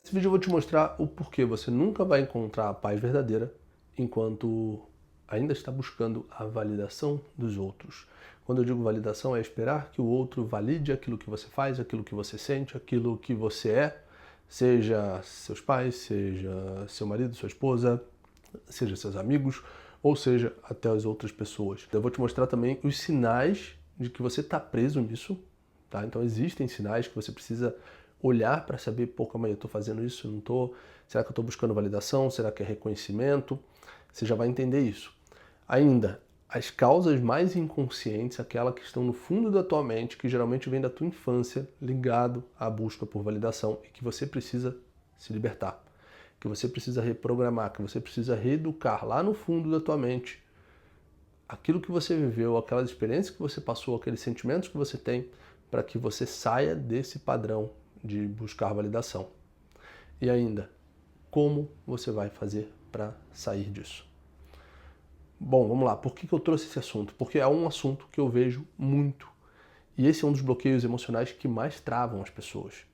Nesse vídeo eu vou te mostrar o porquê você nunca vai encontrar a paz verdadeira enquanto ainda está buscando a validação dos outros. Quando eu digo validação, é esperar que o outro valide aquilo que você faz, aquilo que você sente, aquilo que você é, seja seus pais, seja seu marido, sua esposa, seja seus amigos, ou seja, até as outras pessoas. Eu vou te mostrar também os sinais de que você está preso nisso, tá? Então existem sinais que você precisa olhar para saber, pô, calma aí, eu estou fazendo isso, eu não estou, será que eu estou buscando validação, será que é reconhecimento? Você já vai entender isso. Ainda, as causas mais inconscientes, aquelas que estão no fundo da tua mente, que geralmente vem da tua infância, ligado à busca por validação e que você precisa se libertar, que você precisa reprogramar, que você precisa reeducar lá no fundo da tua mente aquilo que você viveu, aquelas experiências que você passou, aqueles sentimentos que você tem, para que você saia desse padrão de buscar validação. E ainda, como você vai fazer para sair disso? Bom, vamos lá. Por que eu trouxe esse assunto? Porque é um assunto que eu vejo muito. E esse é um dos bloqueios emocionais que mais travam as pessoas.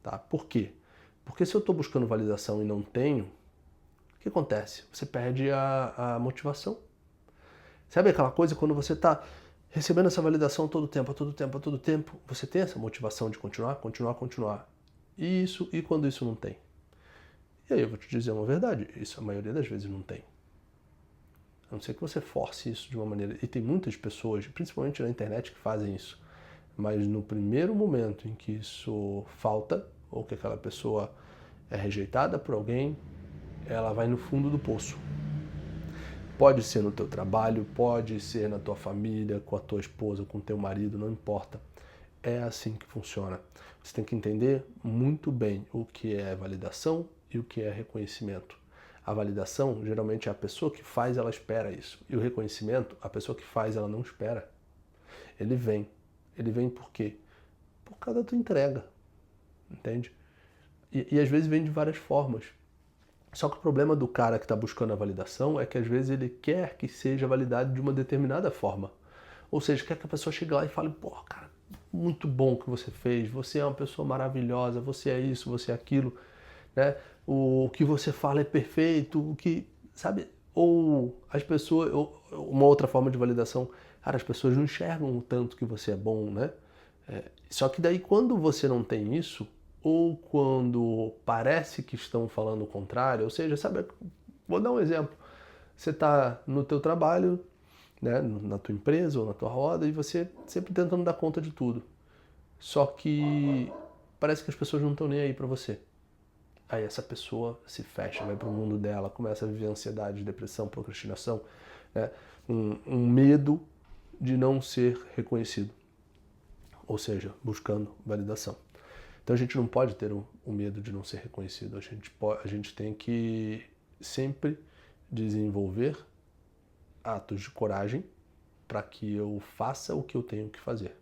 Tá? Por quê? Porque se eu estou buscando validação e não tenho, o que acontece? Você perde a motivação. Sabe aquela coisa quando você está recebendo essa validação todo tempo, a todo tempo, a todo tempo, você tem essa motivação de continuar, continuar, continuar. E quando isso não tem? E aí eu vou te dizer uma verdade, isso a maioria das vezes não tem. A não ser que você force isso de uma maneira... E tem muitas pessoas, principalmente na internet, que fazem isso. Mas no primeiro momento em que isso falta, ou que aquela pessoa é rejeitada por alguém, ela vai no fundo do poço. Pode ser no teu trabalho, pode ser na tua família, com a tua esposa, com o teu marido, não importa. É assim que funciona. Você tem que entender muito bem o que é validação e o que é reconhecimento. A validação, geralmente, é a pessoa que faz, ela espera isso. E o reconhecimento, a pessoa que faz, ela não espera. Ele vem. Ele vem por quê? Por causa da tua entrega. Entende? E às vezes vem de várias formas. Só que o problema do cara que está buscando a validação é que às vezes ele quer que seja validado de uma determinada forma. Ou seja, quer que a pessoa chegue lá e fale, pô, cara, muito bom o que você fez, você é uma pessoa maravilhosa, você é isso, você é aquilo, né? O que você fala é perfeito, o que, sabe? Ou as pessoas, ou uma outra forma de validação, cara, as pessoas não enxergam o tanto que você é bom, né? Só que daí quando você não tem isso, ou quando parece que estão falando o contrário, ou seja, sabe, vou dar um exemplo. Você está no teu trabalho, né, na tua empresa ou na tua roda, e você sempre tentando dar conta de tudo. Só que parece que as pessoas não estão nem aí para você. Aí essa pessoa se fecha, vai para o mundo dela, começa a viver ansiedade, depressão, procrastinação, né, um medo de não ser reconhecido. Ou seja, buscando validação. Então a gente não pode ter o medo de não ser reconhecido. A gente tem que sempre desenvolver atos de coragem para que eu faça o que eu tenho que fazer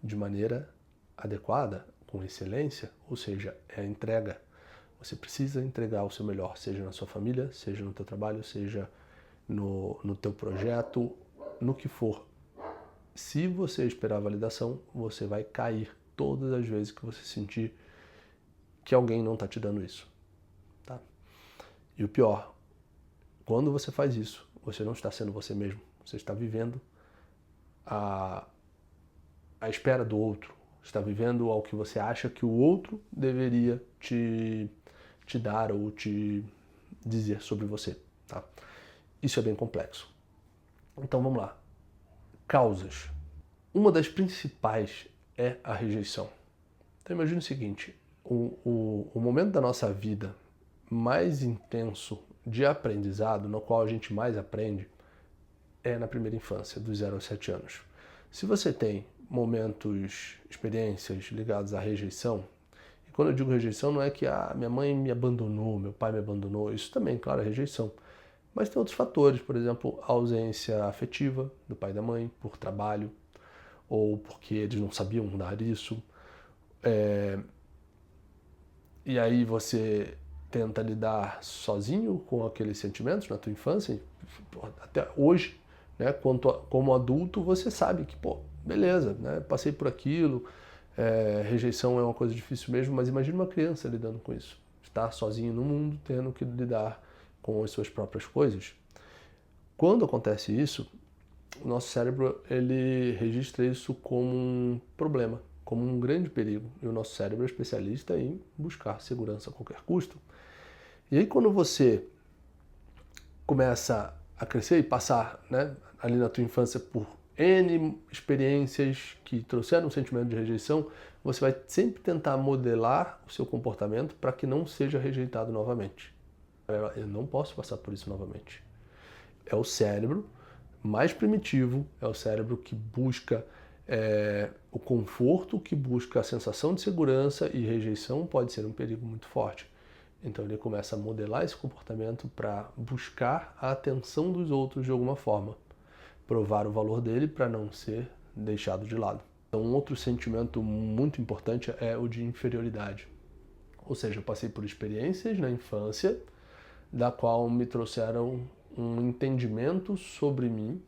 de maneira adequada, com excelência, ou seja, é a entrega. Você precisa entregar o seu melhor, seja na sua família, seja no teu trabalho, seja no teu projeto, no que for. Se você esperar a validação, você vai cair todas as vezes que você sentir que alguém não está te dando isso. Tá? E o pior, quando você faz isso, você não está sendo você mesmo. Você está vivendo a espera do outro. Está vivendo ao que você acha que o outro deveria te dar ou te dizer sobre você. Tá? Isso é bem complexo. Então vamos lá. Causas. Uma das principais é a rejeição. Então imagine o seguinte, o momento da nossa vida mais intenso de aprendizado, no qual a gente mais aprende, é na primeira infância, dos 0 aos 7 anos. Se você tem momentos, experiências ligadas à rejeição, e quando eu digo rejeição não é que minha mãe me abandonou, meu pai me abandonou, isso também, claro, é rejeição. Mas tem outros fatores, por exemplo, a ausência afetiva do pai e da mãe, por trabalho, ou porque eles não sabiam dar isso. E aí você tenta lidar sozinho com aqueles sentimentos na tua infância, até hoje, né, como adulto, você sabe que, pô, beleza, né, passei por aquilo, rejeição é uma coisa difícil mesmo, mas imagina uma criança lidando com isso. estar sozinho no mundo, tendo que lidar com as suas próprias coisas. Quando acontece isso, o nosso cérebro ele registra isso como um problema, como um grande perigo. E o nosso cérebro é especialista em buscar segurança a qualquer custo. E aí quando você começa a crescer e passar, né, ali na tua infância por N experiências que trouxeram um sentimento de rejeição, você vai sempre tentar modelar o seu comportamento para que não seja rejeitado novamente. Eu não posso passar por isso novamente. É o cérebro mais primitivo, é o cérebro que busca o conforto, que busca a sensação de segurança, e rejeição pode ser um perigo muito forte. Então ele começa a modelar esse comportamento para buscar a atenção dos outros de alguma forma, provar o valor dele para não ser deixado de lado. Então um outro sentimento muito importante é o de inferioridade. Ou seja, eu passei por experiências na infância da qual me trouxeram um entendimento sobre mim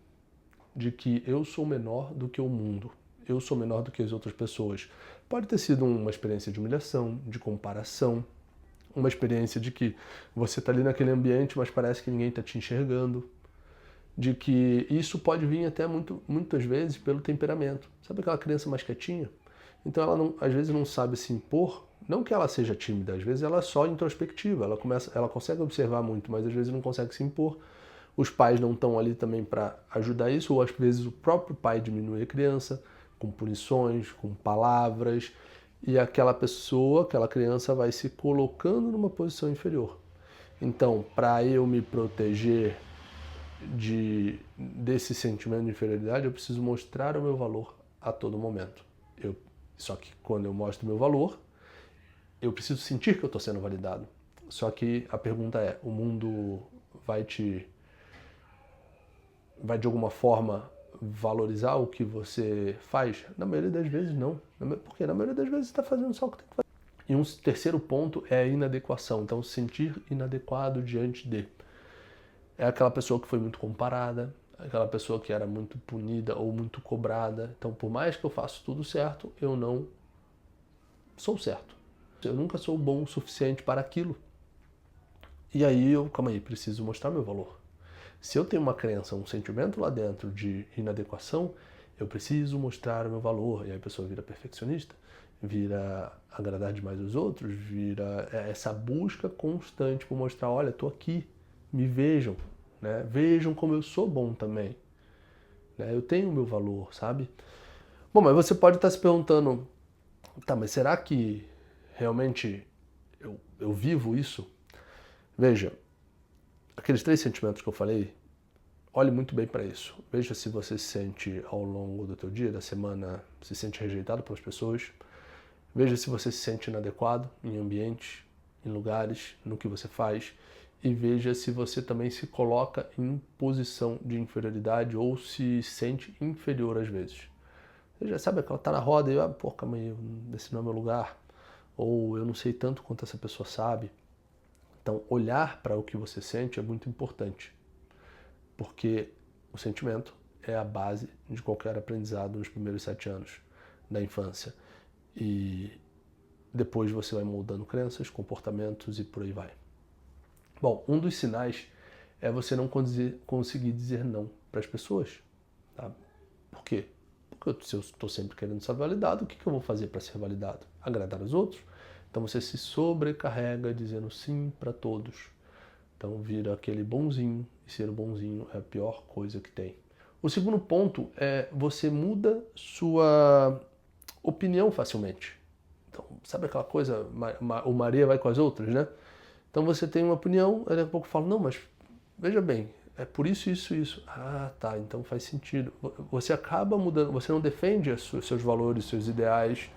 de que eu sou menor do que o mundo, eu sou menor do que as outras pessoas. Pode ter sido uma experiência de humilhação, de comparação, uma experiência de que você está ali naquele ambiente, mas parece que ninguém está te enxergando, de que isso pode vir até muitas vezes pelo temperamento. Sabe aquela criança mais quietinha? Então ela não, às vezes não sabe se impor, não que ela seja tímida, às vezes ela é só introspectiva, ela consegue observar muito, mas às vezes não consegue se impor. Os pais não estão ali também para ajudar isso, ou às vezes o próprio pai diminui a criança com punições, com palavras, e aquela pessoa, aquela criança vai se colocando numa posição inferior. Então, para eu me proteger desse sentimento de inferioridade, eu preciso mostrar o meu valor a todo momento. Só que quando eu mostro o meu valor, eu preciso sentir que eu estou sendo validado. Só que a pergunta é, o mundo vai de alguma forma valorizar o que você faz? Na maioria das vezes não. Porque na maioria das vezes você está fazendo só o que tem que fazer. E um terceiro ponto é a inadequação. Então, sentir inadequado diante de. É aquela pessoa que foi muito comparada, aquela pessoa que era muito punida ou muito cobrada. Então, por mais que eu faça tudo certo, eu não sou certo. Eu nunca sou bom o suficiente para aquilo. E aí calma aí, preciso mostrar meu valor. Se eu tenho uma crença, um sentimento lá dentro de inadequação, eu preciso mostrar o meu valor. E aí a pessoa vira perfeccionista, vira agradar demais os outros, vira essa busca constante por mostrar, olha, estou aqui, me vejam, né? Vejam como eu sou bom também. Né? Eu tenho o meu valor, sabe? Bom, mas você pode estar se perguntando, tá, mas será que realmente eu vivo isso? Veja, aqueles 3 sentimentos que eu falei, olhe muito bem para isso. Veja se você se sente ao longo do teu dia, da semana, se sente rejeitado pelas pessoas. Veja se você se sente inadequado em ambientes, em lugares, no que você faz. E veja se você também se coloca em posição de inferioridade ou se sente inferior às vezes. Você já sabe que ela está na roda e, pô, calma aí, esse não é meu lugar. Ou eu não sei tanto quanto essa pessoa sabe. Então, olhar para o que você sente é muito importante, porque o sentimento é a base de qualquer aprendizado nos primeiros 7 anos da infância. E depois você vai moldando crenças, comportamentos e por aí vai. Bom, um dos sinais é você não conseguir dizer não para as pessoas. Tá? Por quê? Porque se eu estou sempre querendo ser validado, o que eu vou fazer para ser validado? Agradar os outros? Então você se sobrecarrega dizendo sim para todos. Então vira aquele bonzinho, e ser o bonzinho é a pior coisa que tem. O segundo ponto é você muda sua opinião facilmente. Então, sabe aquela coisa, o Maria vai com as outras, né? Então você tem uma opinião, aí daqui a pouco fala, não, mas veja bem, é por isso, isso, isso. Ah, tá, então faz sentido. Você acaba mudando, você não defende seus valores, seus ideais,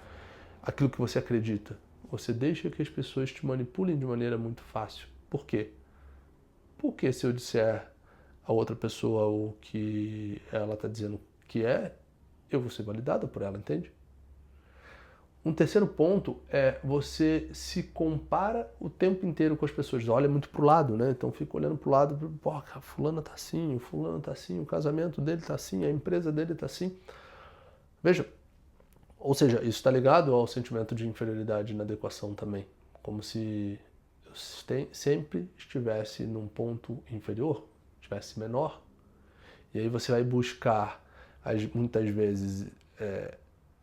aquilo que você acredita. Você deixa que as pessoas te manipulem de maneira muito fácil. Por quê? Porque se eu disser a outra pessoa o que ela está dizendo que é, eu vou ser validado por ela, entende? Um terceiro ponto é você se compara o tempo inteiro com as pessoas. Olha muito pro lado, né? Então fica olhando pro lado, pô, fulano tá assim, o fulano tá assim, o casamento dele tá assim, a empresa dele tá assim. Veja, ou seja, isso está ligado ao sentimento de inferioridade e inadequação também. Como se sempre estivesse num ponto inferior, estivesse menor, e aí você vai buscar, muitas vezes,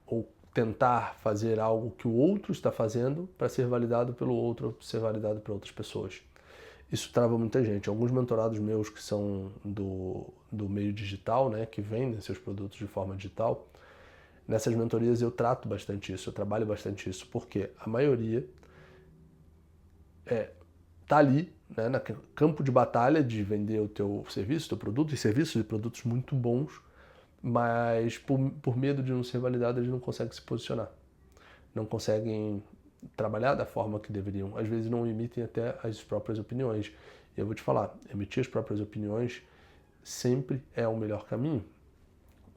ou tentar fazer algo que o outro está fazendo para ser validado pelo outro, ser validado por outras pessoas. Isso trava muita gente. Alguns mentorados meus que são do meio digital, né, que vendem seus produtos de forma digital, nessas mentorias eu trato bastante isso, eu trabalho bastante isso, porque a maioria tá ali, né, no campo de batalha de vender o teu serviço, teu produto, e serviços e produtos muito bons, mas por medo de não ser validado, eles não conseguem se posicionar. Não conseguem trabalhar da forma que deveriam. Às vezes não emitem até as próprias opiniões. E eu vou te falar, emitir as próprias opiniões sempre é o melhor caminho.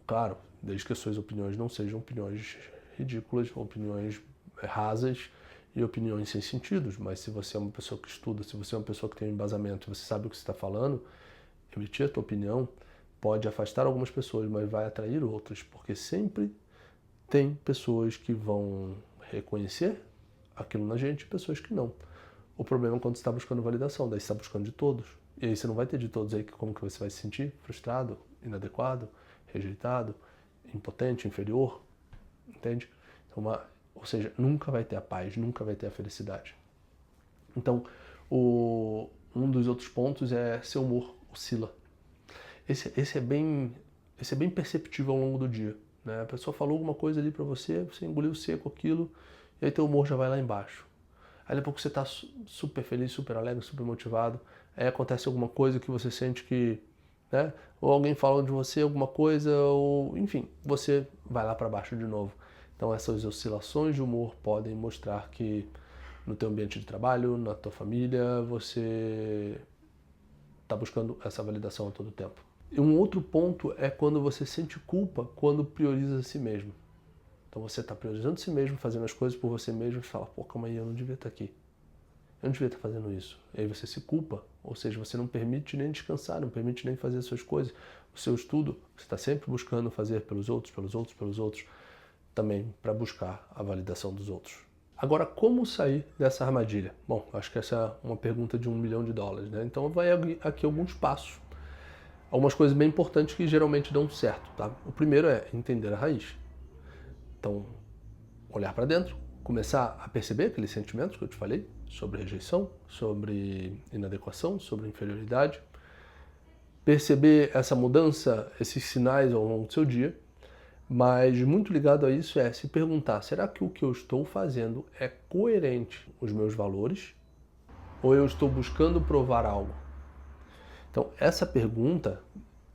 Claro, desde que as suas opiniões não sejam opiniões ridículas, opiniões rasas e opiniões sem sentidos. Mas se você é uma pessoa que estuda, se você é uma pessoa que tem um embasamento, você sabe o que você está falando, emitir a tua opinião pode afastar algumas pessoas, mas vai atrair outras, porque sempre tem pessoas que vão reconhecer aquilo na gente e pessoas que não. O problema é quando você está buscando validação, daí você está buscando de todos. E aí você não vai ter de todos aí, como que você vai se sentir? Frustrado, inadequado, rejeitado, impotente, inferior, entende? Então, ou seja, nunca vai ter a paz, nunca vai ter a felicidade. Então, um dos outros pontos é seu humor oscila. Esse é bem perceptível ao longo do dia, né? A pessoa falou alguma coisa ali pra você, você engoliu seco aquilo, e aí teu humor já vai lá embaixo. Aí daqui a pouco você tá super feliz, super alegre, super motivado, aí acontece alguma coisa que você sente que, né? Ou alguém falando de você alguma coisa, ou enfim, você vai lá para baixo de novo. Então essas oscilações de humor podem mostrar que no teu ambiente de trabalho, na tua família, você está buscando essa validação a todo tempo. E um outro ponto é quando você sente culpa quando prioriza a si mesmo. Então você está priorizando si mesmo, fazendo as coisas por você mesmo e fala, pô, calma aí, eu não devia estar aqui. Eu não devia estar fazendo isso. E aí você se culpa, ou seja, você não permite nem descansar, não permite nem fazer as suas coisas. O seu estudo, você está sempre buscando fazer pelos outros, também para buscar a validação dos outros. Agora, como sair dessa armadilha? Bom, acho que essa é uma pergunta de $1 milhão, né? Então vai aqui alguns passos. Algumas coisas bem importantes que geralmente dão certo, tá? O primeiro é entender a raiz. Então, olhar para dentro, começar a perceber aqueles sentimentos que eu te falei, sobre rejeição, sobre inadequação, sobre inferioridade. Perceber essa mudança, esses sinais ao longo do seu dia, mas muito ligado a isso é se perguntar, será que o que eu estou fazendo é coerente com os meus valores? Ou eu estou buscando provar algo? Então, essa pergunta,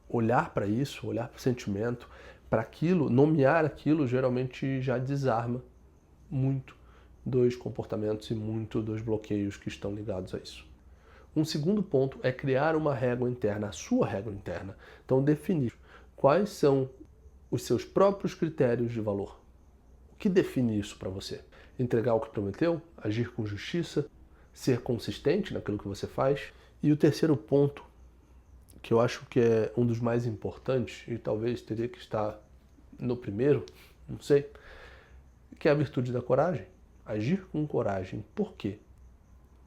olhar para isso, olhar para o sentimento, para aquilo, nomear aquilo, geralmente já desarma muito dos comportamentos e muito dos bloqueios que estão ligados a isso. Um segundo ponto é criar uma régua interna, a sua régua interna. Então, definir quais são os seus próprios critérios de valor. O que define isso para você? Entregar o que prometeu, agir com justiça, ser consistente naquilo que você faz. E o terceiro ponto, que eu acho que é um dos mais importantes, e talvez teria que estar no primeiro, não sei, que é a virtude da coragem. Agir com coragem. Por quê?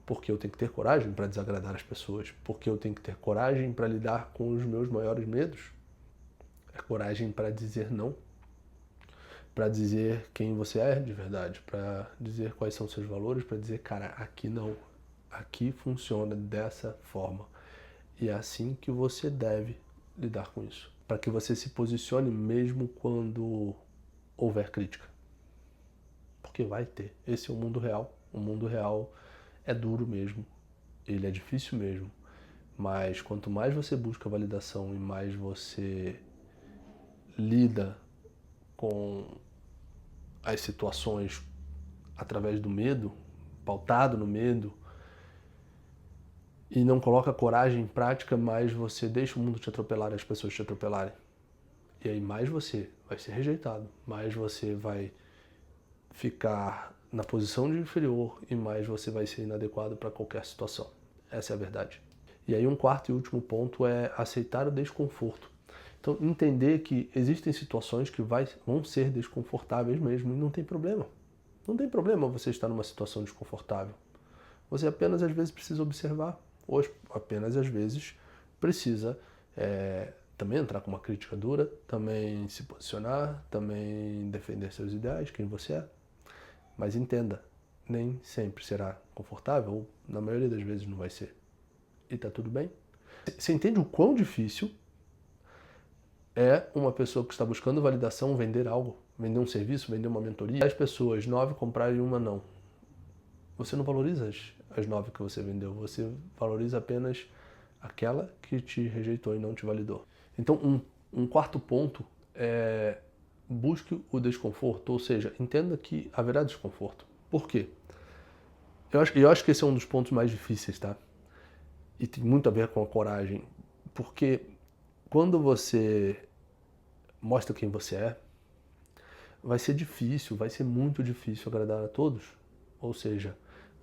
Porque eu tenho que ter coragem para desagradar as pessoas. Porque eu tenho que ter coragem para lidar com os meus maiores medos. É coragem para dizer não. Para dizer quem você é de verdade. Para dizer quais são seus valores. Para dizer, cara, aqui não. Aqui funciona dessa forma. E é assim que você deve lidar com isso. Para que você se posicione mesmo quando houver crítica. Porque vai ter. Esse é o mundo real. O mundo real é duro mesmo. Ele é difícil mesmo. Mas quanto mais você busca validação e mais você lida com as situações através do medo, pautado no medo, e não coloca coragem em prática, mais você deixa o mundo te atropelar e as pessoas te atropelarem. E aí mais você vai ser rejeitado, mais você vai ficar na posição de inferior e mais você vai ser inadequado para qualquer situação. Essa é a verdade. E aí um quarto e último ponto é aceitar o desconforto. Então entender que existem situações que vão ser desconfortáveis mesmo e não tem problema. Não tem problema você estar numa situação desconfortável. Você apenas às vezes precisa observar, ou apenas às vezes precisa também entrar com uma crítica dura, também se posicionar, também defender seus ideais, quem você é. Mas entenda, nem sempre será confortável, ou na maioria das vezes não vai ser. E tá tudo bem. Você entende o quão difícil é uma pessoa que está buscando validação vender algo, vender um serviço, vender uma mentoria? 10 pessoas, 9 compraram e uma não. Você não valoriza as 9 que você vendeu, você valoriza apenas aquela que te rejeitou e não te validou. Então, um quarto ponto é busque o desconforto, ou seja, entenda que haverá desconforto. Por quê? Eu acho que esse é um dos pontos mais difíceis, tá? E tem muito a ver com a coragem, porque quando você mostra quem você é, vai ser difícil, vai ser muito difícil agradar a todos. Ou seja,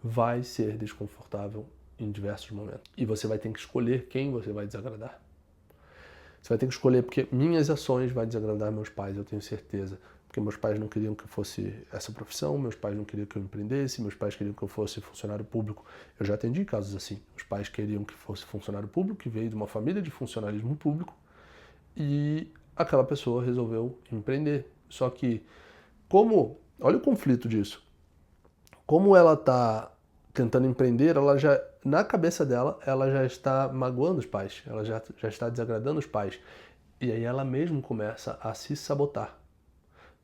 vai ser desconfortável em diversos momentos. E você vai ter que escolher quem você vai desagradar. Você vai ter que escolher, porque minhas ações vão desagradar meus pais, eu tenho certeza. Porque meus pais não queriam que eu fosse essa profissão, meus pais não queriam que eu empreendesse, meus pais queriam que eu fosse funcionário público. Eu já atendi casos assim. Os pais queriam que fosse funcionário público, que veio de uma família de funcionalismo público, e aquela pessoa resolveu empreender. Só que, olha o conflito disso. Como ela está tentando empreender, ela já, na cabeça dela, ela já está magoando os pais, ela já está desagradando os pais. E aí ela mesma começa a se sabotar,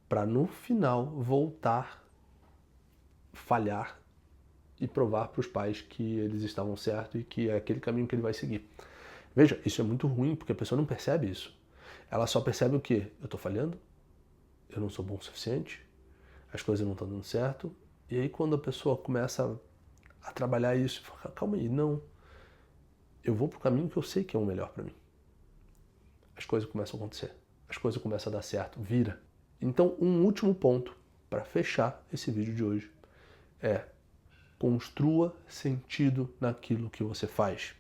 para no final voltar, falhar e provar para os pais que eles estavam certos e que é aquele caminho que ele vai seguir. Veja, isso é muito ruim, porque a pessoa não percebe isso. Ela só percebe o quê? Eu estou falhando, eu não sou bom o suficiente, as coisas não estão dando certo. E aí quando a pessoa começa a trabalhar isso, fala, calma aí, não, eu vou para o caminho que eu sei que é o melhor para mim. As coisas começam a acontecer, as coisas começam a dar certo, vira. Então, um último ponto para fechar esse vídeo de hoje é: construa sentido naquilo que você faz.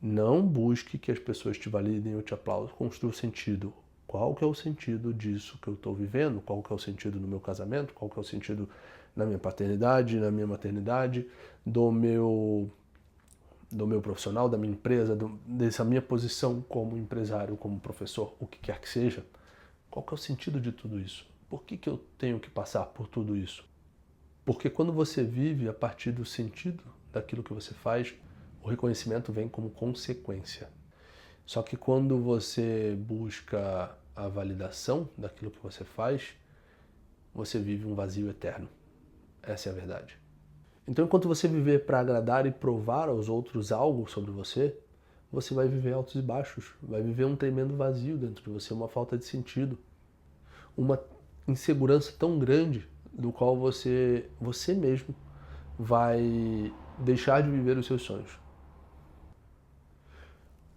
Não busque que as pessoas te validem ou te aplaudam. Construa sentido. Qual que é o sentido disso que eu estou vivendo? Qual que é o sentido no meu casamento? Qual que é o sentido na minha paternidade, na minha maternidade, do meu profissional, da minha empresa, dessa minha posição como empresário, como professor, o que quer que seja? Qual que é o sentido de tudo isso? Por que eu tenho que passar por tudo isso? Porque quando você vive a partir do sentido daquilo que você faz, o reconhecimento vem como consequência. Só que quando você busca a validação daquilo que você faz, você vive um vazio eterno. Essa é a verdade. Então, enquanto você viver para agradar e provar aos outros algo sobre você, você vai viver altos e baixos, vai viver um tremendo vazio dentro de você, uma falta de sentido, uma insegurança tão grande do qual você mesmo vai deixar de viver os seus sonhos.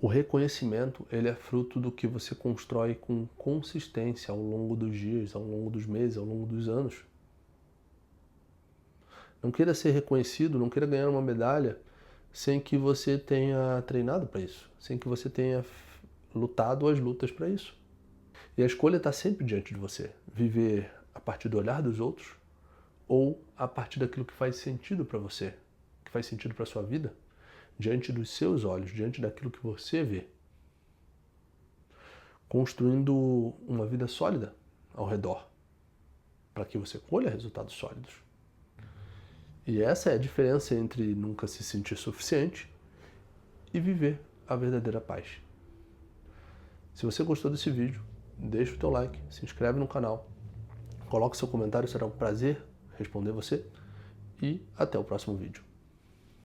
O reconhecimento, ele é fruto do que você constrói com consistência ao longo dos dias, ao longo dos meses, ao longo dos anos. Não queira ser reconhecido, não queira ganhar uma medalha sem que você tenha treinado para isso, sem que você tenha lutado as lutas para isso. E a escolha está sempre diante de você. Viver a partir do olhar dos outros ou a partir daquilo que faz sentido para você, que faz sentido para a sua vida, diante dos seus olhos, diante daquilo que você vê. Construindo uma vida sólida ao redor, para que você colha resultados sólidos. E essa é a diferença entre nunca se sentir suficiente e viver a verdadeira paz. Se você gostou desse vídeo, deixa o teu like, se inscreve no canal, coloque seu comentário, será um prazer responder você e até o próximo vídeo.